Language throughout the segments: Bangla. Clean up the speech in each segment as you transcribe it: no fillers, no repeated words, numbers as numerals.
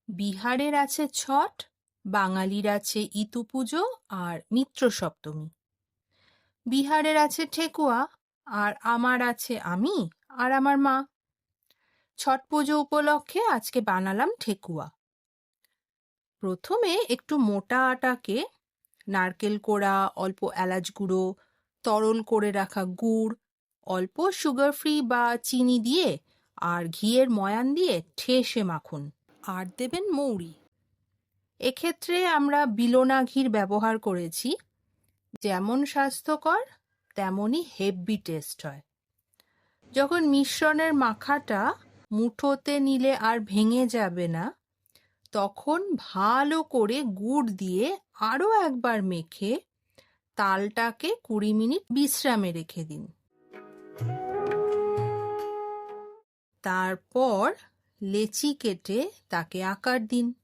বিহারের আছে ছট, বাঙালির আছে ইতু পুজো আর মিত্র সপ্তমী। বিহারের আছে ঠেকুয়া, আর আমার আছে আমি আর আমার মা। ছট পুজো উপলক্ষে আজকে বানালাম ঠেকুয়া। প্রথমে একটু মোটা আটাকে নারকেল কোড়া, অল্প এলাচ গুঁড়ো, তরল করে রাখা গুড়, অল্প সুগার ফ্রি বা চিনি দিয়ে আর ঘিয়ের ময়ান দিয়ে ঠেসে মাখুন। আর দেবেন মৌরি। এক্ষেত্রে আমরা বিলোনা ঘির ব্যবহার করেছি। যেমন স্বাস্থ্যকর তেমনই হেভি টেস্ট হয়। যখন মিশ্রণের মাখাটা মুঠোতে নিলে আর ভেঙে যাবে না, তখন ভালো করে গুড় দিয়ে আরও একবার মেখে তালটাকে 20 মিনিট বিশ্রামে রেখে দিন। তারপর লেচি কেটে তাকে আকার দিন।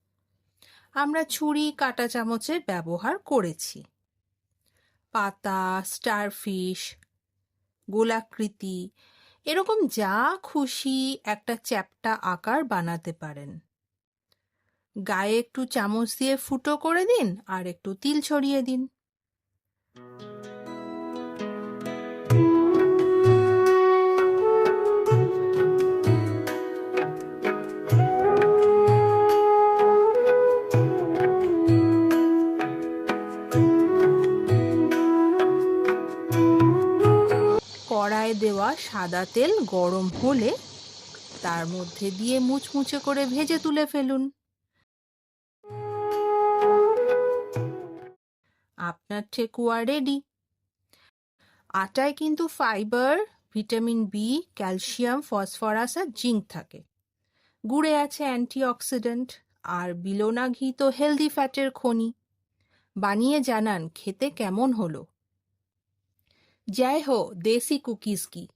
আমরা ছুরি, কাঁটা চামচের ব্যবহার করেছি। পাতা, স্টারফিশ, গোলাকৃতি এরকম যা খুশি একটা চ্যাপ্টা আকার বানাতে পারেন। গায়ে একটু চামচ দিয়ে ফুটো করে দিন আর একটু তিল ছড়িয়ে দিন। কড়ায় দেওয়া সাদা তেল গরম হলে তার মধ্যে দিয়ে মুচমুচে করে ভেজে তুলে ফেলুন। আপনার ঠেকুয়া রেডি। আটায় কিন্তু fibre, vitamin B, calcium, phosphorus আর জিঙ্ক থাকে। গুড়ে আছে অ্যান্টিঅক্সিডেন্ট, আর বিলোনা ঘি তো হেলদি ফ্যাটের খনি। বানিয়ে জানান খেতে কেমন হলো। জয় হো দেশি কুকিজ কি।